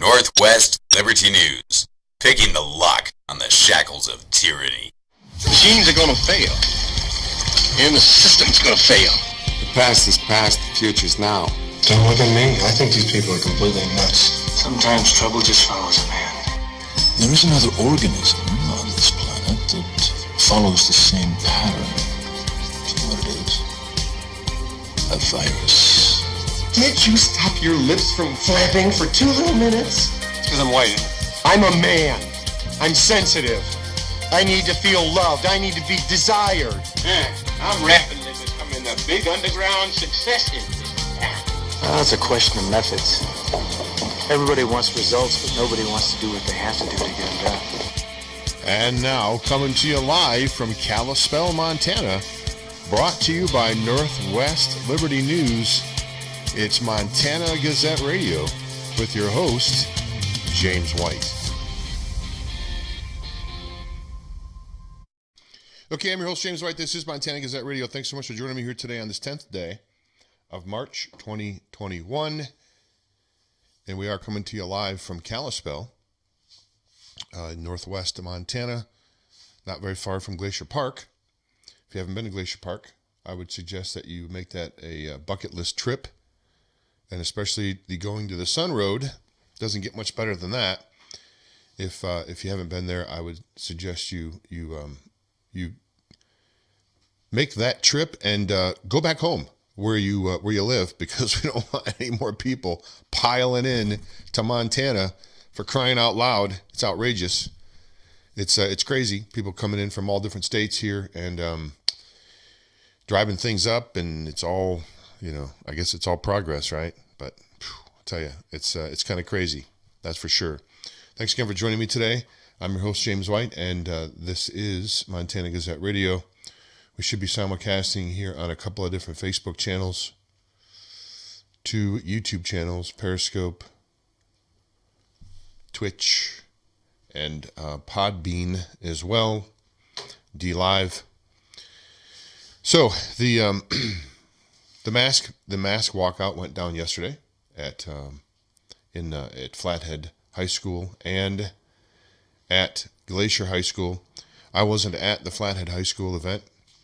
Northwest Liberty News, taking the lock on the shackles of tyranny. Machines are going to fail, and the system's going to fail. The past is past, the future's now. Don't look at me. I think these people are completely nuts. Sometimes trouble just follows a man. There is another organism on this planet that follows the same pattern. Do you know what it is? A virus. Can't you stop your lips from flapping for 2 little minutes? It's because I'm white. I'm a man. I'm sensitive. I need to feel loved. I need to be desired. I'm rapidly becoming a big underground success in this town. It's a question of methods. Everybody wants results, but nobody wants to do what they have to do to get them done. And now, coming to you live from Kalispell, Montana, brought to you by Northwest Liberty News, it's Montana Gazette Radio with your host, James White. Okay, I'm your host, James White. This is Montana Gazette Radio. Thanks so much for joining me here today on this 10th day of March 2021. And we are coming to you live from Kalispell, northwest of Montana, not very far from Glacier Park. If you haven't been to Glacier Park, I would suggest that you make that a bucket list trip, and especially the going to the Sun Road. Doesn't get much better than that. If you haven't been there, I would suggest you make that trip and go back home where you live, because we don't want any more people piling in to Montana. For crying out loud, it's outrageous. It's crazy. People coming in from all different states here and driving things up, and it's all, I guess it's all progress, right? But I'll tell you, it's kind of crazy. That's for sure. Thanks again for joining me today. I'm your host, James White, and this is Montana Gazette Radio. We should be simulcasting here on a couple of different Facebook channels, 2 YouTube channels, Periscope, Twitch, and Podbean as well, DLive. So the mask walkout went down yesterday at Flathead High School and at Glacier High School. I wasn't at the Flathead High School event.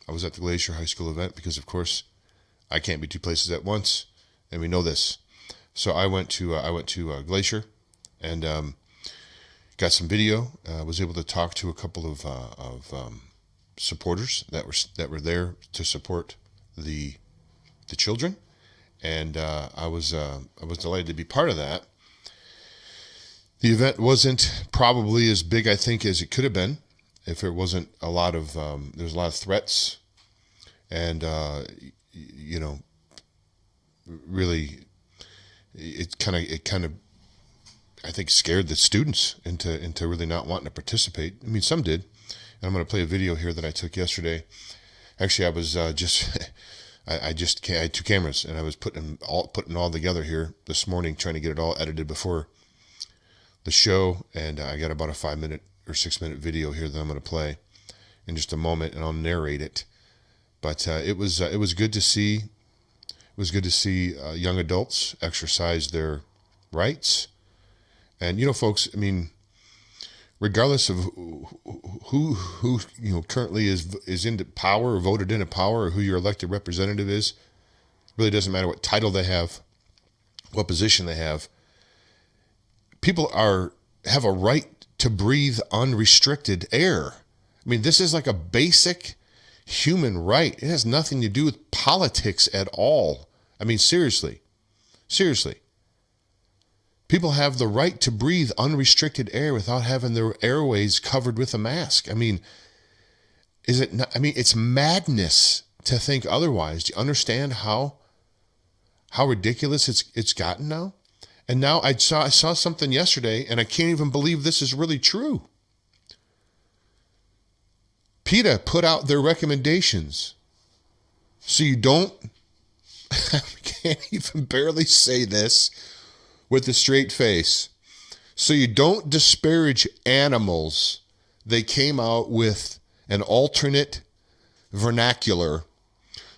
I was at the Glacier High School event because, of course, I can't be 2 places at once, and we know this. So I went to Glacier and got some video. Was able to talk to a couple of supporters that were there to support the children, and I was delighted to be part of that. The event wasn't probably as big, I think, as it could have been if it wasn't a lot of there's a lot of threats, and really it kind of I think scared the students into really not wanting to participate. I mean, some did, and I'm going to play a video here that I took yesterday. Actually, I was I had 2 cameras, and I was putting all together here this morning, trying to get it all edited before the show, and I got about a 5-minute or 6-minute video here that I'm going to play in just a moment, and I'll narrate it. But it was good to see. It was good to see young adults exercise their rights, and folks. I mean, regardless of who currently is into power or voted into power, or who your elected representative is, it really doesn't matter what title they have, what position they have. People have a right to breathe unrestricted air. I mean, this is like a basic human right. It has nothing to do with politics at all. I mean, seriously. People have the right to breathe unrestricted air without having their airways covered with a mask. I mean, is it not? I mean, it's madness to think otherwise. Do you understand how ridiculous it's gotten now? And now I saw something yesterday, and I can't even believe this is really true. PETA put out their recommendations. So you don't, I can't even barely say this with a straight face. So you don't disparage animals. They came out with an alternate vernacular.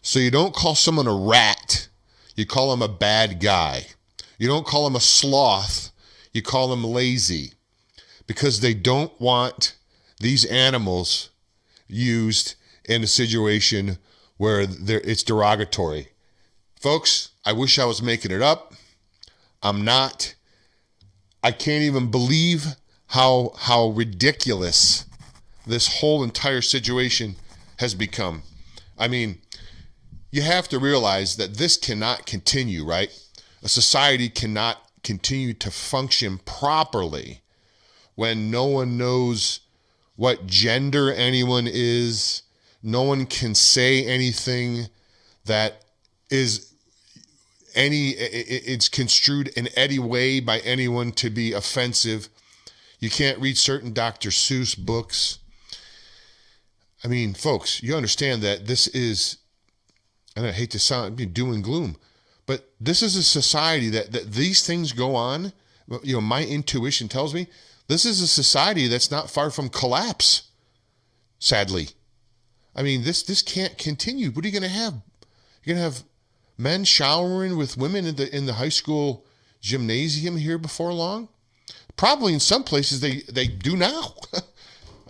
So you don't call someone a rat. You call them a bad guy. You don't call them a sloth. You call them lazy because they don't want these animals used in a situation where it's derogatory. Folks, I wish I was making it up. I'm not. I can't even believe how ridiculous this whole entire situation has become. I mean, you have to realize that this cannot continue, right? A society cannot continue to function properly when no one knows what gender anyone is. No one can say anything that is it's construed in any way by anyone to be offensive. You can't read certain Dr. Seuss books. I mean, folks, you understand that this is, and I hate to sound doom and gloom, but this is a society that these things go on. You know, my intuition tells me this is a society that's not far from collapse, sadly. I mean, this can't continue. What are you going to have? You're going to have men showering with women in the high school gymnasium here before long? Probably in some places they do now.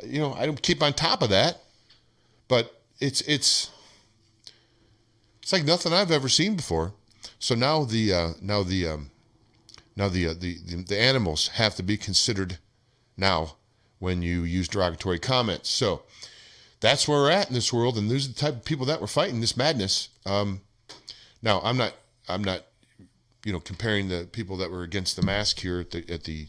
You know, I don't keep on top of that. But it's like nothing I've ever seen before. So now the animals have to be considered now when you use derogatory comments. So that's where we're at in this world, and these are the type of people that we're fighting this madness. Now I'm not comparing the people that were against the mask here at the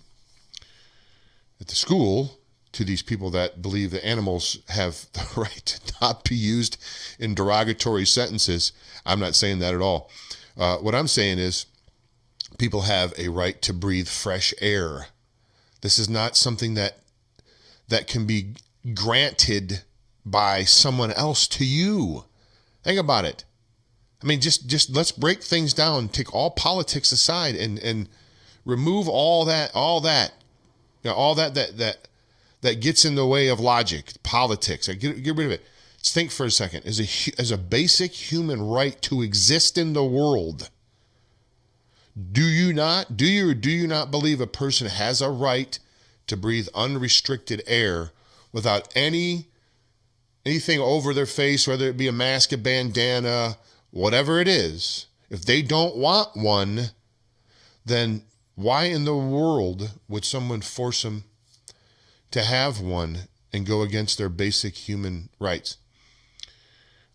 school to these people that believe that animals have the right to not be used in derogatory sentences. I'm not saying that at all. What I'm saying is people have a right to breathe fresh air. This is not something that can be granted by someone else to you. Think about it. I mean, just let's break things down, take all politics aside and remove all that, you know, all that gets in the way of logic, politics. Get rid of it. Let's think for a second. As a basic human right to exist in the world, do you not believe a person has a right to breathe unrestricted air without anything over their face, whether it be a mask, a bandana, whatever it is? If they don't want one, then why in the world would someone force them to have one and go against their basic human rights?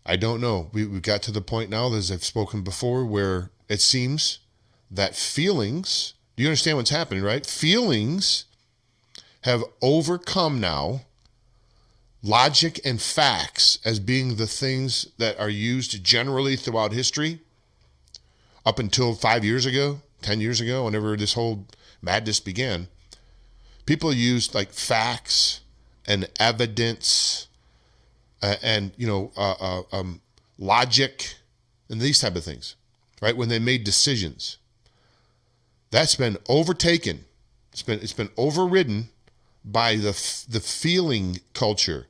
I don't know. We've got to the point now, as I've spoken before, where it seems that feelings, do you understand what's happening, right? Feelings have overcome now logic and facts as being the things that are used generally throughout history up until 5 years ago, 10 years ago, whenever this whole madness began. People used like facts and evidence and logic and these type of things, right? When they made decisions, that's been overtaken. It's been overridden by the feeling culture.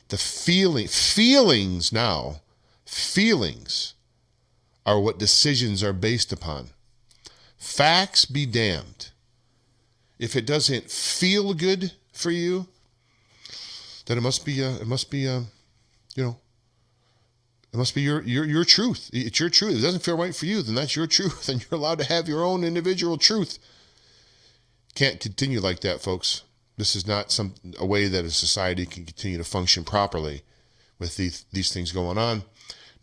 The feelings now, feelings are what decisions are based upon. Facts be damned. If it doesn't feel good for you, then it must be your truth. It's your truth. If it doesn't feel right for you, then that's your truth, and you're allowed to have your own individual truth. Can't continue like that, folks. This is not a way that a society can continue to function properly with these things going on.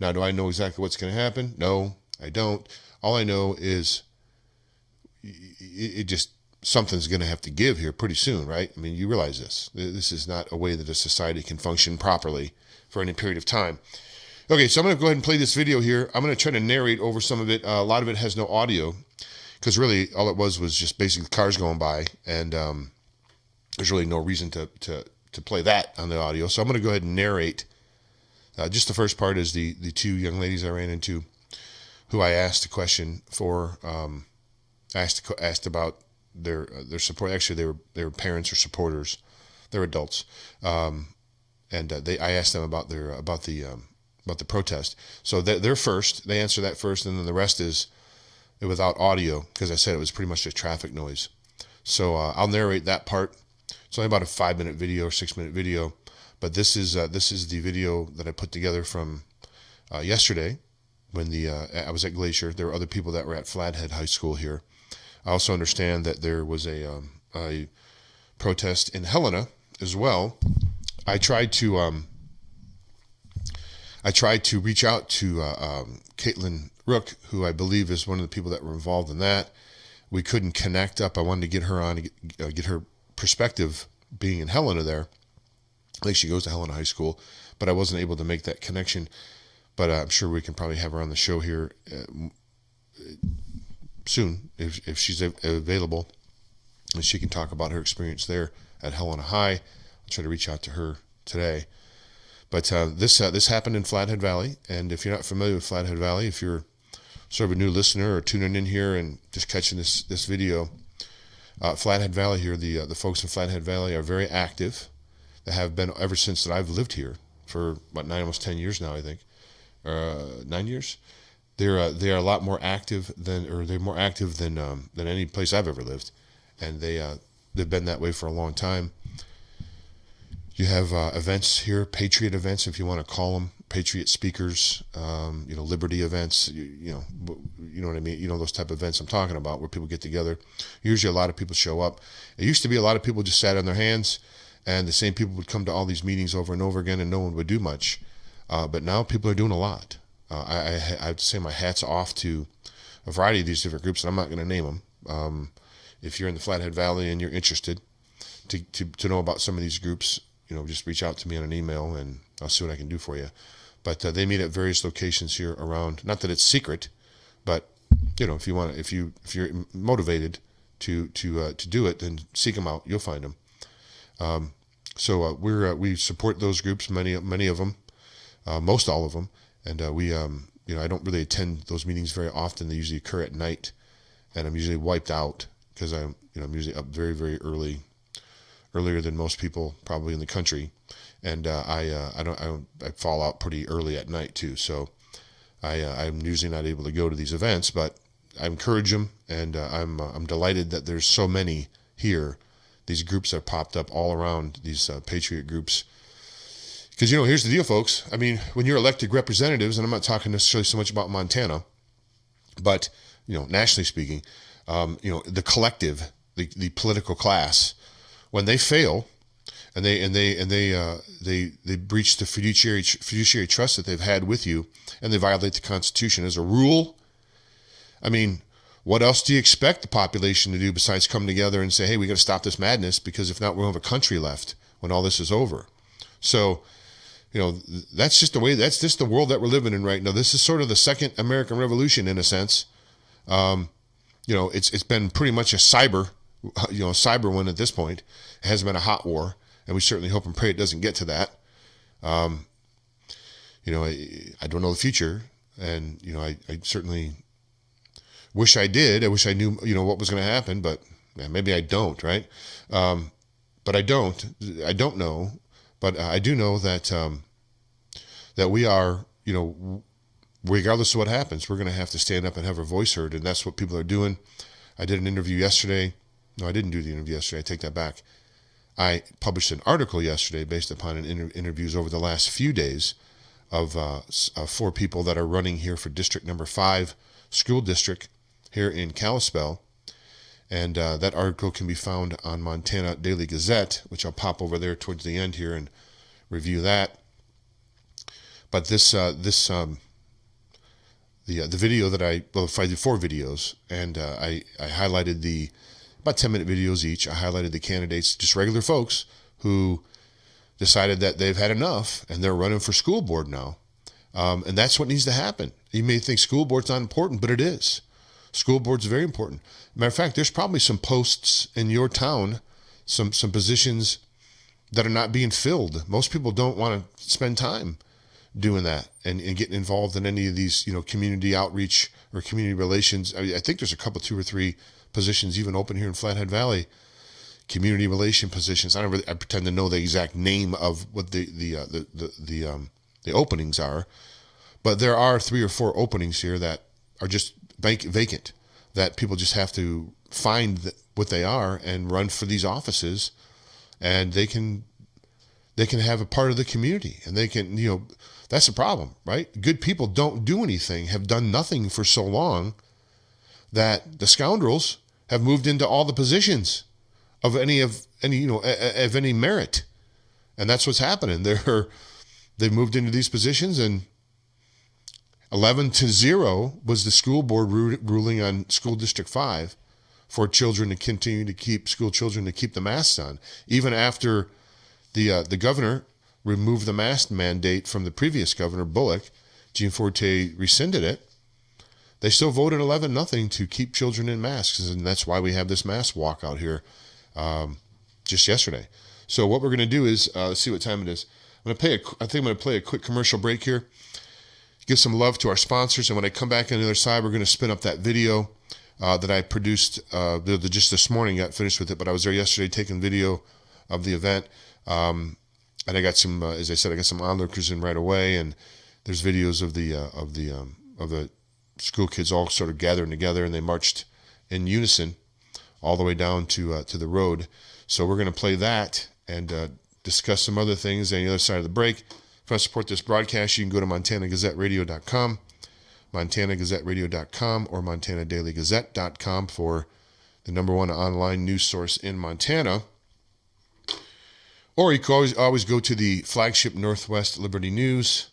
Now, do I know exactly what's going to happen? No, I don't. All I know is it just, something's going to have to give here pretty soon, right? I mean, you realize this. This is not a way that a society can function properly for any period of time. Okay, so I'm going to go ahead and play this video here. I'm going to try to narrate over some of it. A lot of it has no audio because really all it was just basically cars going by, and there's really no reason to play that on the audio. So I'm going to go ahead and narrate. Just the first part is the two young ladies I ran into who I asked a question for. Asked about their support. Actually, they were parents or supporters. They're adults, and I asked them about the protest. So they're first. They answer that first, and then the rest is without audio because I said it was pretty much a traffic noise. So I'll narrate that part. It's only about a 5-minute video or 6-minute video, but this is the video that I put together from yesterday when I was at Glacier. There were other people that were at Flathead High School here. I also understand that there was a protest in Helena as well. I tried to reach out to Caitlin Rook, who I believe is one of the people that were involved in that. We couldn't connect up. I wanted to get her on to get her perspective being in Helena there. I think she goes to Helena High School, but I wasn't able to make that connection. But I'm sure we can probably have her on the show here soon if she's available, and she can talk about her experience there at Helena High. I'll try to reach out to her today. But this happened in Flathead Valley, and if you're not familiar with Flathead Valley, if you're sort of a new listener or tuning in here and just catching this video, Flathead Valley here, the folks in Flathead Valley are very active. They have been ever since that I've lived here for almost 10 years now, I think, 9 years. They are a lot more active than any place I've ever lived, and they've been that way for a long time. You have events here, patriot events, if you want to call them, patriot speakers, liberty events, you know what I mean? You know, those type of events I'm talking about where people get together. Usually a lot of people show up. It used to be a lot of people just sat on their hands, and the same people would come to all these meetings over and over again, and no one would do much. But now people are doing a lot. I have to say my hat's off to a variety of these different groups, and I'm not going to name them. If you're in the Flathead Valley and you're interested to know about some of these groups, just reach out to me on an email, and I'll see what I can do for you. But they meet at various locations here around. Not that it's secret, but if you want to, if you're motivated to do it, then seek them out. You'll find them. So we support those groups, many of them, most all of them, and I don't really attend those meetings very often. They usually occur at night, and I'm usually wiped out because I'm usually up very, very earlier than most people probably in the country, and I fall out pretty early at night too. So I'm usually not able to go to these events, but I encourage them, and I'm delighted that there's so many here. These groups have popped up all around, these patriot groups. Because, here's the deal, folks. I mean, when you're elected representatives, and I'm not talking necessarily so much about Montana, but, nationally speaking, the collective, the political class, when they fail and they breach the fiduciary trust that they've had with you, and they violate the Constitution as a rule, I mean, what else do you expect the population to do besides come together and say, hey, we got to stop this madness, because if not, we won't have a country left when all this is over. So, that's just the world that we're living in right now. This is sort of the second American Revolution in a sense. It's been pretty much a cyber one at this point. It hasn't been a hot war, and we certainly hope and pray it doesn't get to that. I don't know the future, and I certainly wish I did. I wish I knew what was going to happen, but maybe I don't, right? But I don't know. But I do know that that we are, regardless of what happens, we're going to have to stand up and have our voice heard, and that's what people are doing. I did an interview yesterday. No, I didn't do the interview yesterday. I take that back. I published an article yesterday based upon interviews over the last few days of 4 people that are running here for District Number 5 school district here in Kalispell. And that article can be found on Montana Daily Gazette, which I'll pop over there towards the end here and review that. But the video that I did 4 videos, and I highlighted the about 10-minute videos each. I highlighted the candidates, just regular folks who decided that they've had enough and they're running for school board now. And that's what needs to happen. You may think school board's not important, but it is. School board's very important. Matter of fact, there's probably some posts in your town, some positions that are not being filled. Most people don't want to spend time doing that and getting involved in any of these, community outreach or community relations. I think there's a couple, 2 or 3 positions even open here in Flathead Valley, community relation positions. I pretend to know the exact name of what the openings are, but there are 3 or 4 openings here that are just vacant, that people just have to find what they are and run for these offices, and they can have a part of the community, and they can, that's the problem, right? Good people don't do anything, have done nothing for so long that the scoundrels have moved into all the positions of any merit. And that's what's happening. They've moved into these positions, and 11-0 was the school board ruling on School District 5 for children to continue to keep the masks on, even after the governor removed the mask mandate from the previous governor, Bullock. Jean Forte rescinded it. They still voted 11-0 to keep children in masks, and that's why we have this mask walk out here just yesterday. So what we're going to do is, let's see what time it is. I think I'm going to play a quick commercial break here, give some love to our sponsors, and when I come back on the other side, we're going to spin up that video that I produced just this morning. Got finished with it, but I was there yesterday taking video of the event, and I got some, as I said, I got some onlookers in right away, and there's videos of the school kids all sort of gathering together, and they marched in unison all the way down to the road. So we're going to play that and discuss some other things on the other side of the break. If you want to support this broadcast, you can go to MontanaGazetteRadio.com, MontanaGazetteRadio.com, or MontanaDailyGazette.com for the #1 online news source in Montana. Or you can always go to the flagship Northwest Liberty News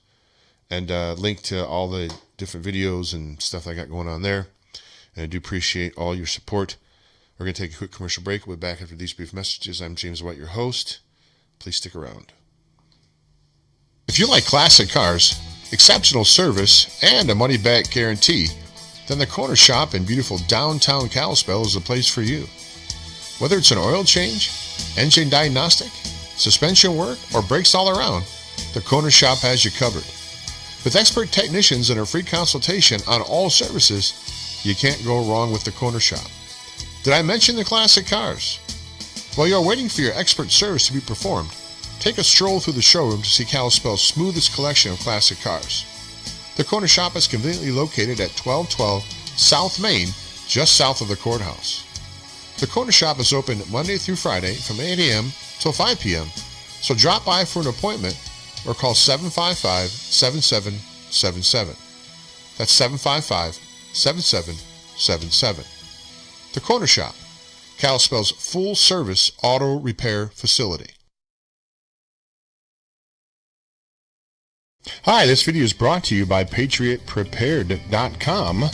and link to all the different videos and stuff I got going on there. And I do appreciate all your support. We're going to take a quick commercial break. We'll be back after these brief messages. I'm James White, your host. Please stick around. If you like classic cars, exceptional service, and a money-back guarantee, then the Corner Shop in beautiful downtown Kalispell is the place for you. Whether it's an oil change, engine diagnostic, suspension work, or brakes all around, the Corner Shop has you covered. With expert technicians and a free consultation on all services, you can't go wrong with the Corner Shop. Did I mention the classic cars? While you're waiting for your expert service to be performed, take a stroll through the showroom to see Kalispell's smoothest collection of classic cars. The Corner Shop is conveniently located at 1212 South Main, just south of the courthouse. The Corner Shop is open Monday through Friday from 8 a.m. till 5 p.m., so drop by for an appointment or call 755-7777. That's 755-7777. The Corner Shop, Kalispell's full-service auto repair facility. Hi, this video is brought to you by PatriotPrepared.com,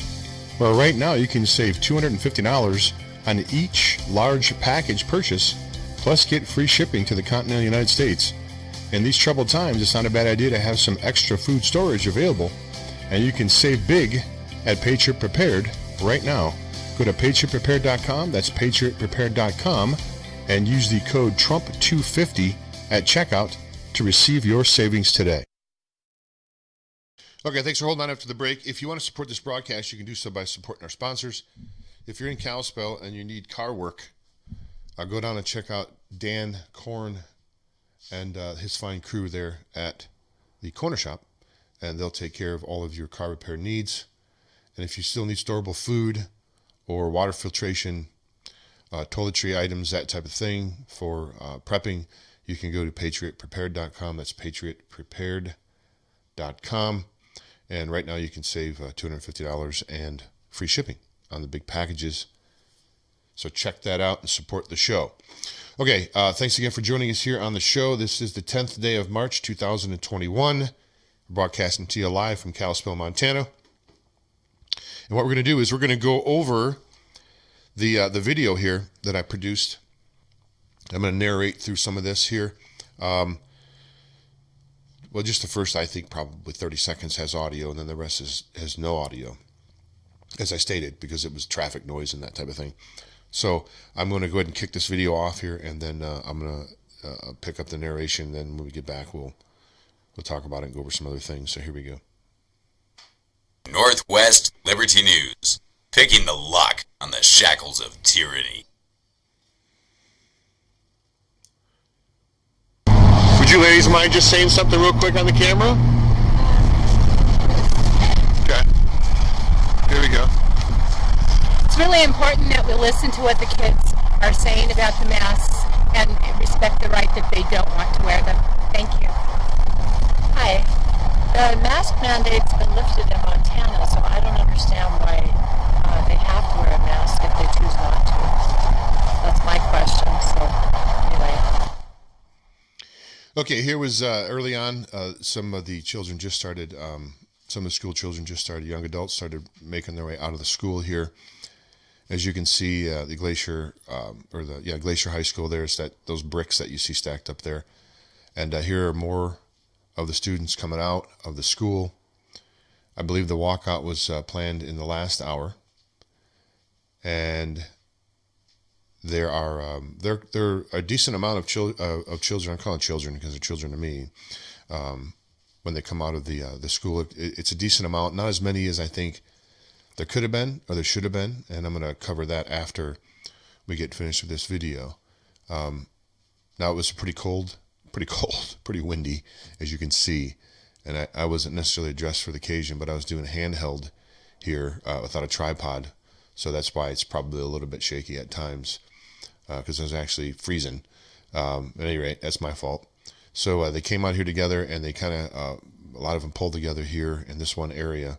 where right now you can save $250 on each large package purchase, plus get free shipping to the continental United States. In these troubled times, it's not a bad idea to have some extra food storage available, and you can save big at Patriot Prepared right now. Go to PatriotPrepared.com, that's PatriotPrepared.com, and use the code TRUMP250 at checkout to receive your savings today. Okay, thanks for holding on after the break. If you want to support this broadcast, you can do so by supporting our sponsors. If you're in Kalispell and you need car work, go down and check out Dan Korn and his fine crew there at the Corner Shop, and they'll take care of all of your car repair needs. And if you still need storable food or water filtration, toiletry items, that type of thing for prepping, you can go to PatriotPrepared.com. That's PatriotPrepared.com. And right now you can save $250 and free shipping on the big packages. So check that out and support the show. Okay, thanks again for joining us here on the show. This is the 10th day of March, 2021. We're broadcasting to you live from Kalispell, Montana. And what we're going to do is we're going to go over the video here that I produced. I'm going to narrate through some of this here. Well, just the first, I think, probably 30 seconds has audio, and then the rest has no audio, as I stated, because it was traffic noise and that type of thing. So I'm going to go ahead and kick this video off here, and then I'm going to pick up the narration. Then when we get back, we'll talk about it and go over some other things. So here we go. Northwest Liberty News, picking the lock on the shackles of tyranny. Would you ladies mind just saying something real quick on the camera? Okay. Here we go. It's really important that we listen to what the kids are saying about the masks and respect the right that they don't want to wear them. Thank you. Hi. The mask mandate's been lifted in Montana, so I don't understand why they have to wear a mask if they choose not to. That's my question. So anyway. Okay, here was early on. Some of the children just started. Some of the school children just started. Young adults started making their way out of the school here. As you can see, the Glacier Glacier High School. There's those bricks that you see stacked up there, and here are more of the students coming out of the school. I believe the walkout was planned in the last hour, and there are a decent amount of children. I'm calling children because they're children to me. When they come out of the school, it's a decent amount. Not as many as I think there could have been or there should have been, and I'm going to cover that after we get finished with this video. Now it was pretty cold, pretty windy, as you can see, and I wasn't necessarily dressed for the occasion, but I was doing handheld here without a tripod, so that's why it's probably a little bit shaky at times, because I was actually freezing. At any rate, that's my fault. So they came out here together, and they kind of a lot of them pulled together here in this one area,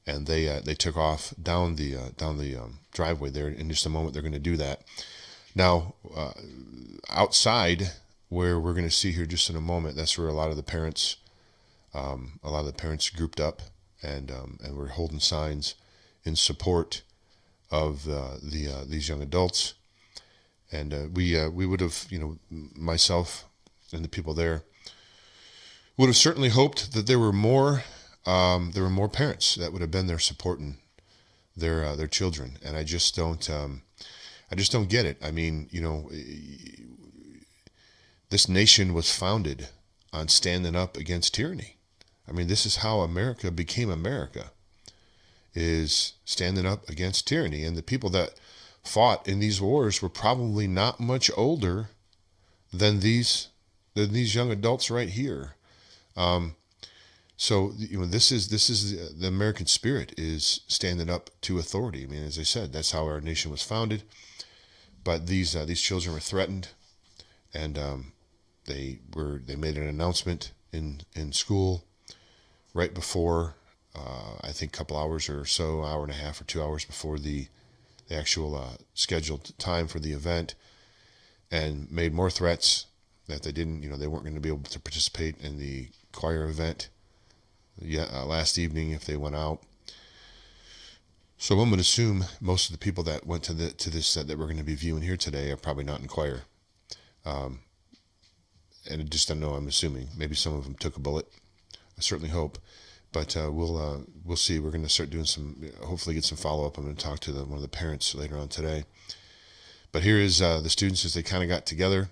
and they took off down the driveway there. In just a moment, they're going to do that. Now, outside, where we're going to see here just in a moment, that's where a lot of the parents grouped up, and were holding signs in support of these young adults. And we would have, myself and the people there would have certainly hoped that there were more parents that would have been there supporting their children. And I just don't get it. I mean, this nation was founded on standing up against tyranny. I mean, this is how America became America, is standing up against tyranny. And the people that fought in these wars were probably not much older than these young adults right here. So this is the American spirit, is standing up to authority. I mean, as I said, that's how our nation was founded. But these children were threatened, and they made an announcement in school right before, I think, a couple hours or so, hour and a half or 2 hours before the actual scheduled time for the event, and made more threats that they weren't going to be able to participate in the choir event last evening if they went out. So one would assume most of the people that went to this that we're going to be viewing here today are probably not in choir. And I just don't know. I'm assuming maybe some of them took a bullet. I certainly hope, but we'll see. We're going to start doing hopefully get some follow up. I'm going to talk to one of the parents later on today. But here is the students as they kind of got together.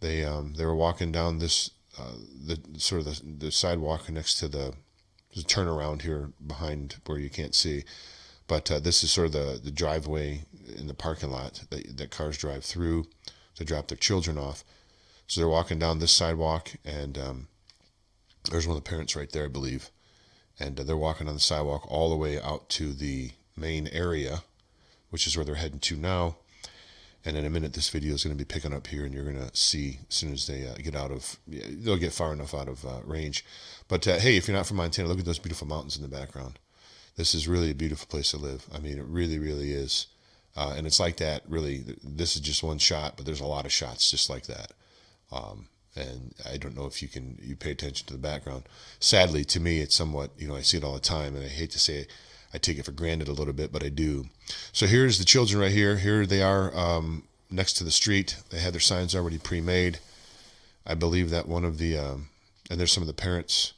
They were walking down this the sidewalk next to the turnaround here behind where you can't see. But this is sort of the driveway in the parking lot that cars drive through to drop their children off. So they're walking down this sidewalk, and there's one of the parents right there, I believe. And they're walking on the sidewalk all the way out to the main area, which is where they're heading to now. And in a minute, this video is going to be picking up here, and you're going to see as soon as they they'll get far enough out of range. But hey, if you're not from Montana, look at those beautiful mountains in the background. This is really a beautiful place to live. I mean, it really, really is. And it's like that, really. This is just one shot, but there's a lot of shots just like that. And I don't know if you pay attention to the background. Sadly, to me, it's somewhat, I see it all the time, and I hate to say it, I take it for granted a little bit, but I do. So here's the children right here. Here they are next to the street. They had their signs already pre-made. I believe that one of the, and there's some of the parents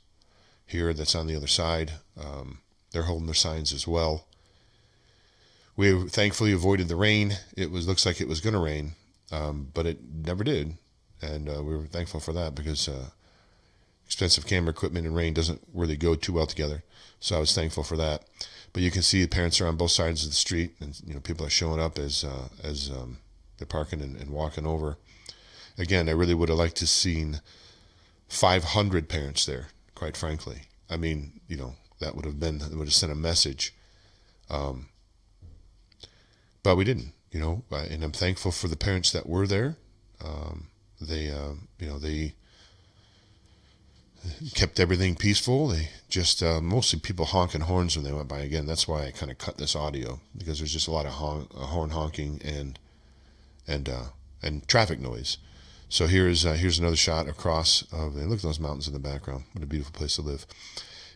here that's on the other side. They're holding their signs as well. We thankfully avoided the rain. Looks like it was going to rain, but it never did. And we were thankful for that, because expensive camera equipment and rain doesn't really go too well together. So I was thankful for that. But you can see the parents are on both sides of the street, and people are showing up as they're parking and walking over. Again, I really would have liked to have seen 500 parents there, quite frankly. I mean, it would have sent a message. But we didn't. And I'm thankful for the parents that were there. They kept everything peaceful. They just mostly people honking horns when they went by. Again, that's why I kind of cut this audio, because there's just a lot of horn honking and traffic noise. So here's another shot across of. Look at those mountains in the background. What a beautiful place to live.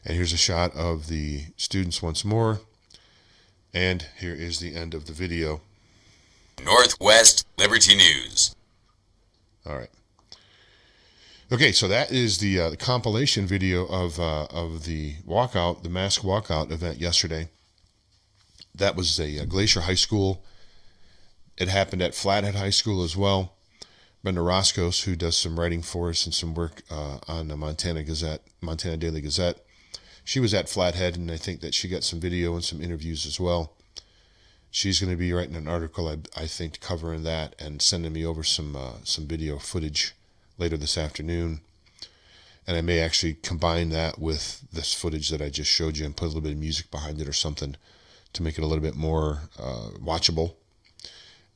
And here's a shot of the students once more. And here is the end of the video. Northwest Liberty News. All right. Okay, so that is the compilation video of the walkout, the mask walkout event yesterday. That was a Glacier High School. It happened at Flathead High School as well. Brenda Roscos, who does some writing for us and some work on the Montana Daily Gazette, she was at Flathead, and I think that she got some video and some interviews as well. She's going to be writing an article, I think, covering that and sending me over some video footage later this afternoon. And I may actually combine that with this footage that I just showed you and put a little bit of music behind it or something to make it a little bit more watchable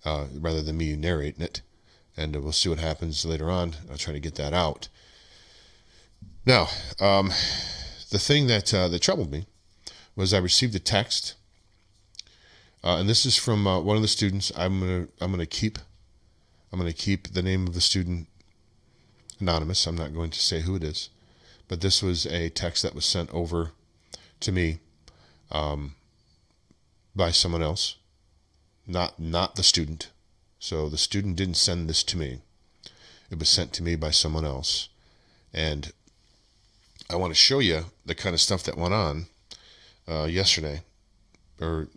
rather than me narrating it. And we'll see what happens later on. I'll try to get that out. Now, the thing that troubled me was I received a text, and this is from one of the students. I'm gonna keep the name of the student anonymous. I'm not going to say who it is, but this was a text that was sent over to me by someone else, not the student. So the student didn't send this to me. It was sent to me by someone else, and I want to show you the kind of stuff that went on yesterday or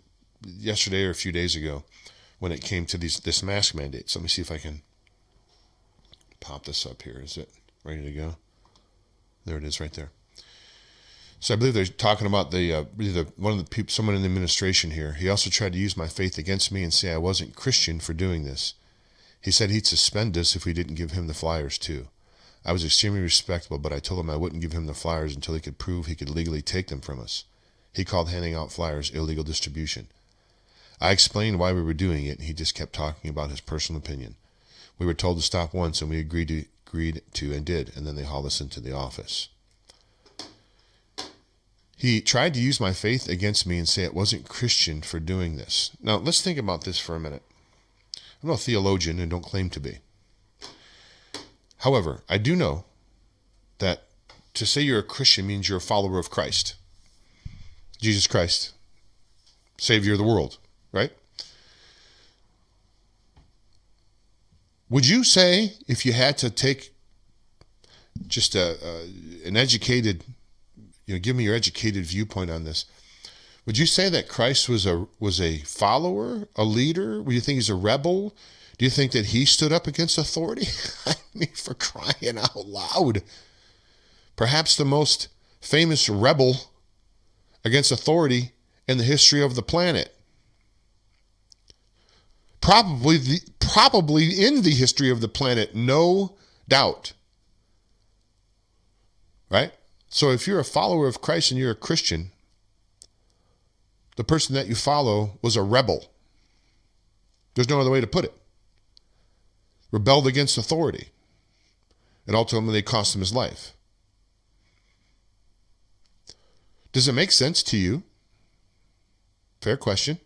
a few days ago when it came to this mask mandate. So let me see if I can pop this up here. Is it ready to go? There it is right there. So I believe they're talking about someone in the administration here. He also tried to use my faith against me and say I wasn't Christian for doing this. He said he'd suspend us if we didn't give him the flyers too. I was extremely respectful, but I told him I wouldn't give him the flyers until he could prove he could legally take them from us. He called handing out flyers illegal distribution. I explained why we were doing it, and he just kept talking about his personal opinion. We were told to stop once, and we agreed to and did, and then they hauled us into the office. He tried to use my faith against me and say it wasn't Christian for doing this. Now, let's think about this for a minute. I'm no theologian and don't claim to be. However, I do know that to say you're a Christian means you're a follower of Christ. Jesus Christ, Savior of the world, right? Would you say, if you had to take just an educated, give me your educated viewpoint on this, would you say that Christ was a follower, a leader? Would you think he's a rebel? Do you think that he stood up against authority? I mean, for crying out loud. Perhaps the most famous rebel against authority in the history of the planet. Probably in the history of the planet, no doubt. Right? So if you're a follower of Christ and you're a Christian, the person that you follow was a rebel. There's no other way to put it. Rebelled against authority. And ultimately cost him his life. Does it make sense to you? Fair question.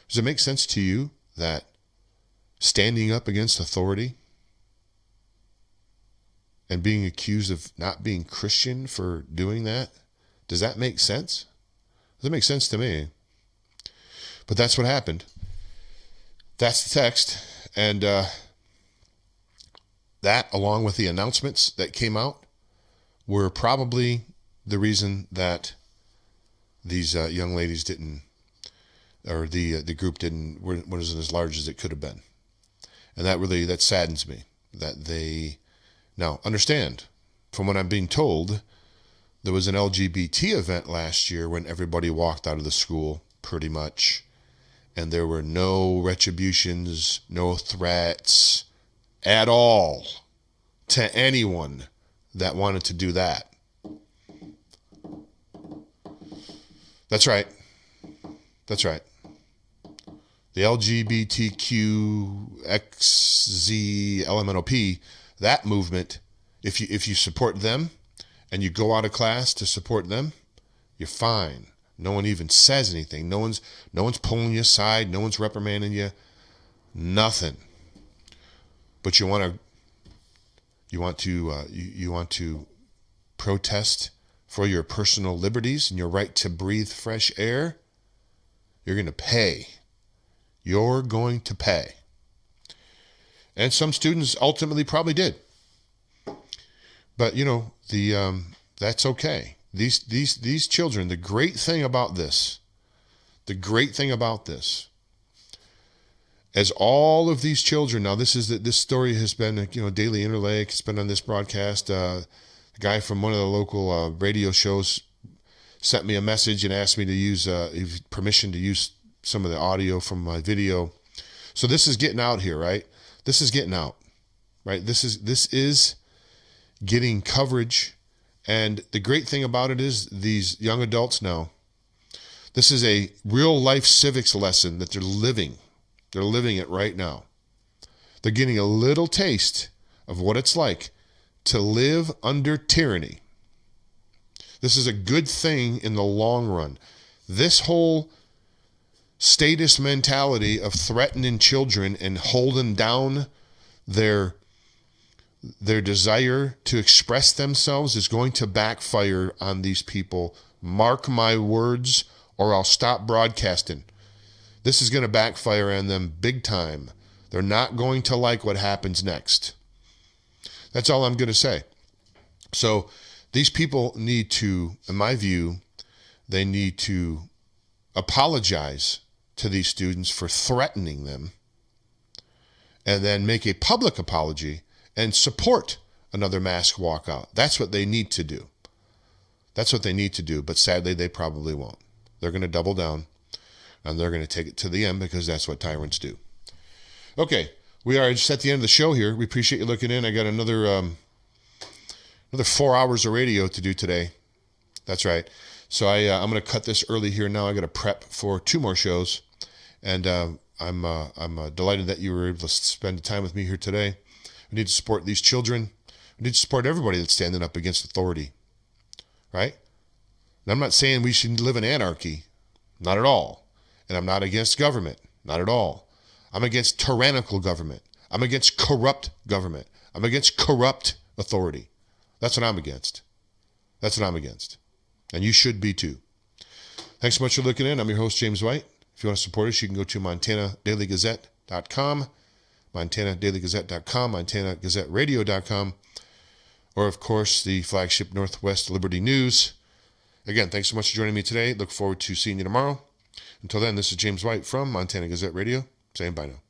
Does it make sense to you that standing up against authority and being accused of not being Christian for doing that, does that make sense? Does it make sense to me? But that's what happened. That's the text. And that, along with the announcements that came out, were probably the reason that these young ladies didn't, or the group wasn't as large as it could have been. And that saddens me, that they, now understand, from what I'm being told, there was an LGBT event last year when everybody walked out of the school, pretty much, and there were no retributions, no threats at all to anyone that wanted to do that. That's right. That's right. the LGBTQXZLMNOP, that movement, if you support them and you go out of class to support them, you're fine. No one even says anything. No one's pulling you aside. No one's reprimanding you. Nothing. But you want to protest for your personal liberties and your right to breathe fresh air. You're going to pay. You're going to pay. And some students ultimately probably did. But that's okay. These children, the great thing about this, as all of these children, now this story has been, Daily Interlake, it's been on this broadcast. A guy from one of the local radio shows sent me a message and asked me to use permission to use some of the audio from my video. So this is getting out here, right? This is getting out, right? This is getting coverage. And the great thing about it is these young adults know this is a real life civics lesson that they're living. They're living it right now. They're getting a little taste of what it's like to live under tyranny. This is a good thing in the long run. This whole statist mentality of threatening children and holding down their desire to express themselves is going to backfire on these people. Mark my words, or I'll stop broadcasting. This is going to backfire on them big time. They're not going to like what happens next. That's all I'm going to say. So these people need to, in my view, they need to apologize to these students for threatening them and then make a public apology and support another mask walkout. That's what they need to do. That's what they need to do, but sadly they probably won't. They're going to double down and they're going to take it to the end because that's what tyrants do. Okay, we are just at the end of the show here. We appreciate you looking in. I got another 4 hours of radio to do today. That's right. So I'm going to cut this early here now. I got to prep for 2 more shows, and I'm delighted that you were able to spend the time with me here today. We need to support these children. We need to support everybody that's standing up against authority, right? And I'm not saying we should live in anarchy, not at all. And I'm not against government, not at all. I'm against tyrannical government. I'm against corrupt government. I'm against corrupt authority. That's what I'm against. That's what I'm against. And you should be too. Thanks so much for looking in. I'm your host, James White. If you want to support us, you can go to MontanaDailyGazette.com, MontanaDailyGazette.com, MontanaGazetteRadio.com, or, of course, the flagship Northwest Liberty News. Again, thanks so much for joining me today. Look forward to seeing you tomorrow. Until then, this is James White from Montana Gazette Radio, saying bye now.